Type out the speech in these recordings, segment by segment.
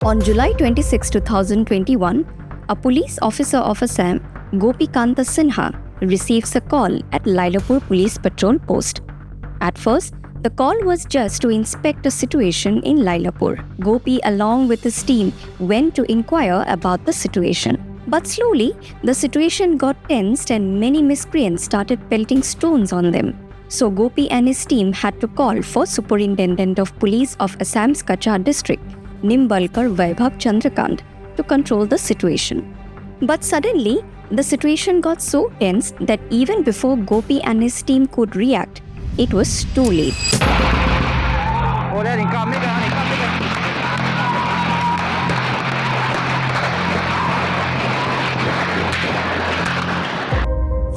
On July 26, 2021, a police officer of Assam, Gopi Kanta Sinha, receives a call at Lailapur Police Patrol Post. At first, the call was just to inspect a situation in Lailapur. Gopi, along with his team, went to inquire about the situation. But slowly, the situation got tensed and many miscreants started pelting stones on them. So Gopi and his team had to call for Superintendent of Police of Assam's Cachar district, Nimbalkar Vaibhav Chandrakant, to control the situation. But suddenly, the situation got so tense that even before Gopi and his team could react, it was too late.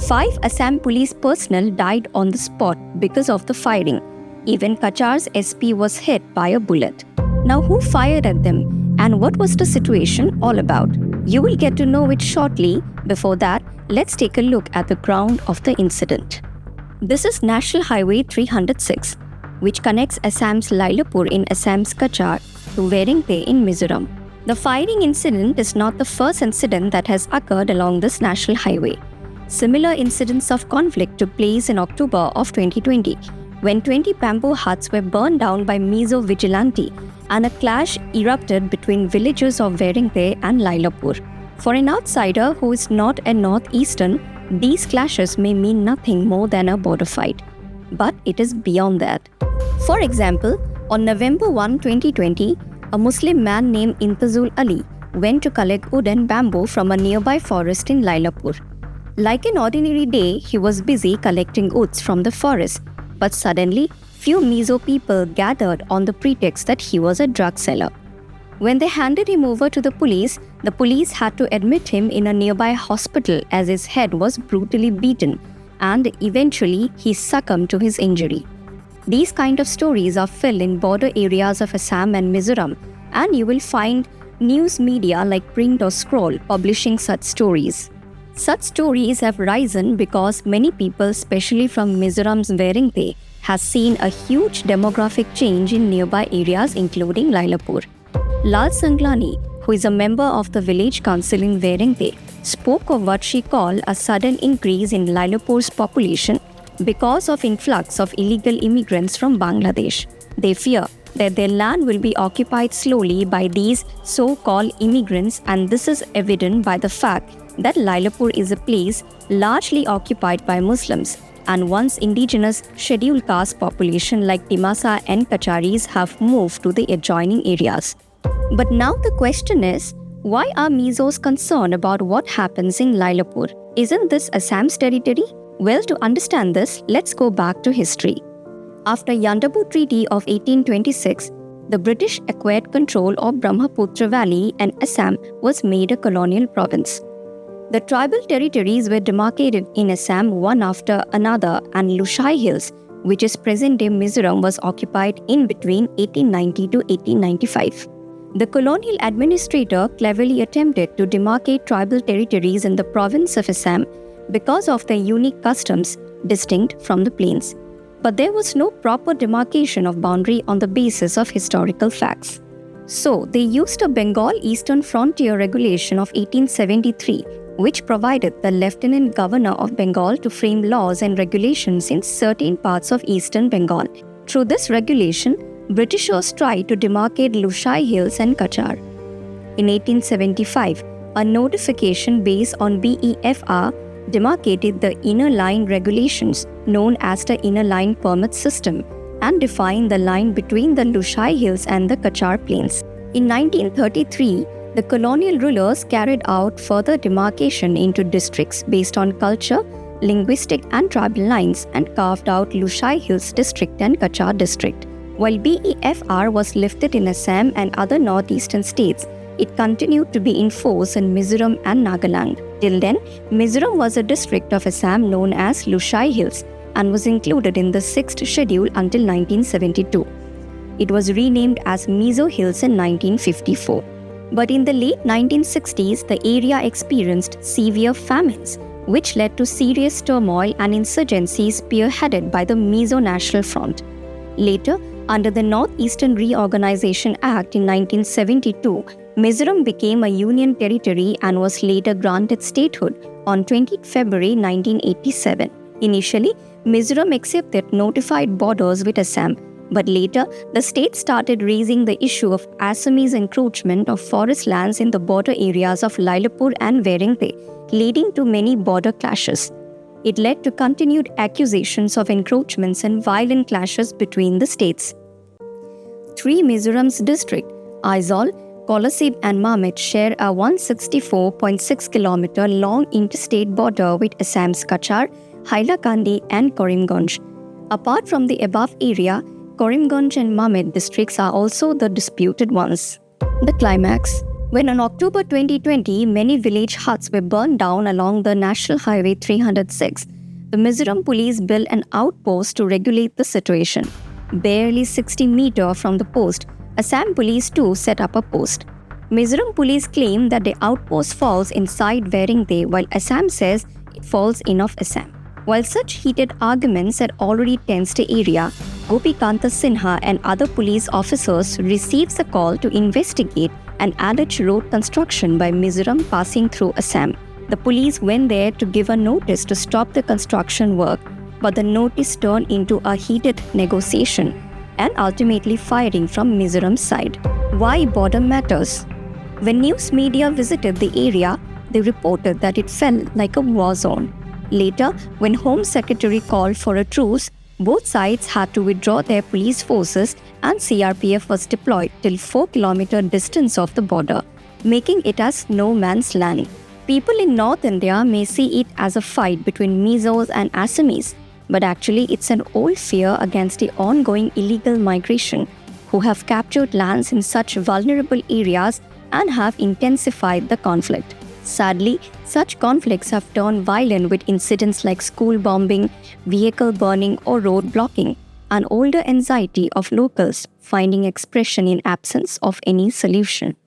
5 Assam Police personnel died on the spot because of the firing. Even Cachar's SP was hit by a bullet. Now, who fired at them and what was the situation all about? You will get to know it shortly. Before that, let's take a look at the ground of the incident. This is National Highway 306, which connects Assam's Lailapur in Assam's Cachar to Vairengte in Mizoram. The firing incident is not the first incident that has occurred along this national highway. Similar incidents of conflict took place in October of 2020, when 20 bamboo huts were burned down by Mizo vigilante and a clash erupted between villages of Vairengte and Lailapur. For an outsider who is not a northeastern, these clashes may mean nothing more than a border fight. But it is beyond that. For example, on November 1, 2020, a Muslim man named Intazul Ali went to collect wood and bamboo from a nearby forest in Lailapur. Like an ordinary day, he was busy collecting woods from the forest, but suddenly, few Mizo people gathered on the pretext that he was a drug seller. When they handed him over to the police had to admit him in a nearby hospital as his head was brutally beaten, and eventually he succumbed to his injury. These kind of stories are filled in border areas of Assam and Mizoram, and you will find news media like print or scroll publishing such stories. Such stories have risen because many people, especially from Mizoram's Vairengte, has seen a huge demographic change in nearby areas including Lailapur. Lal Sanglani, who is a member of the village council in Vairengte, spoke of what she called a sudden increase in Lailapur's population because of influx of illegal immigrants from Bangladesh. They fear that their land will be occupied slowly by these so-called immigrants, and this is evident by the fact that Lailapur is a place largely occupied by Muslims, and once indigenous scheduled caste population like Dimasa and Kacharis have moved to the adjoining areas. But now the question is, why are Mizos concerned about what happens in Lailapur? Isn't this Assam's territory? Well, to understand this, let's go back to history. After Yandabu Treaty of 1826, the British acquired control of Brahmaputra Valley and Assam was made a colonial province. The tribal territories were demarcated in Assam one after another, and Lushai Hills, which is present-day Mizoram, was occupied in between 1890 to 1895. The colonial administrator cleverly attempted to demarcate tribal territories in the province of Assam because of their unique customs distinct from the plains. But there was no proper demarcation of boundary on the basis of historical facts. So they used a Bengal Eastern Frontier Regulation of 1873, which provided the Lieutenant Governor of Bengal to frame laws and regulations in certain parts of eastern Bengal. Through this regulation, Britishers tried to demarcate Lushai Hills and Cachar. In 1875, a notification based on BEFR demarcated the Inner Line Regulations, known as the Inner Line Permit System, and defined the line between the Lushai Hills and the Cachar Plains. In 1933, the colonial rulers carried out further demarcation into districts based on culture, linguistic and tribal lines, and carved out Lushai Hills District and Cachar District. While BEFR was lifted in Assam and other northeastern states, it continued to be in force in Mizoram and Nagaland. Till then, Mizoram was a district of Assam known as Lushai Hills and was included in the 6th schedule until 1972. It was renamed as Mizo Hills in 1954. But in the late 1960s, the area experienced severe famines, which led to serious turmoil and insurgencies spearheaded by the Mizo National Front. Later, Under the Northeastern Reorganization Act in 1972, Mizoram became a union territory and was later granted statehood on 20 February 1987. Initially, Mizoram accepted notified borders with Assam, but later the state started raising the issue of Assamese encroachment of forest lands in the border areas of Lailapur and Vairengte, leading to many border clashes. It led to continued accusations of encroachments and violent clashes between the states. Three Mizoram's districts, Aizawl, Kolasib and Mamet, share a 164.6 km long interstate border with Assam's Cachar, Hailakandi and Karimganj. Apart from the above area, Karimganj and Mamet districts are also the disputed ones. The climax. When on October 2020, many village huts were burned down along the National Highway 306, the Mizoram police built an outpost to regulate the situation. Barely 60 meters from the post, Assam Police too set up a post. Mizoram police claim that the outpost falls inside Vairengte, while Assam says it falls in of Assam. While such heated arguments had already tensed the area, Gopi Kanta Sinha and other police officers received a call to investigate an alleged road construction by Mizoram passing through Assam. The police went there to give a notice to stop the construction work, but the notice turned into a heated negotiation and ultimately firing from Mizoram's side. Why border matters? When news media visited the area, they reported that it felt like a war zone. Later, when Home Secretary called for a truce, both sides had to withdraw their police forces and CRPF was deployed till 4 km distance of the border, making it as no man's land. People in North India may see it as a fight between Mizos and Assamese, but actually it's an old fear against the ongoing illegal migration who have captured lands in such vulnerable areas and have intensified the conflict. Sadly, such conflicts have turned violent with incidents like school bombing, vehicle burning or road blocking, an older anxiety of locals finding expression in absence of any solution.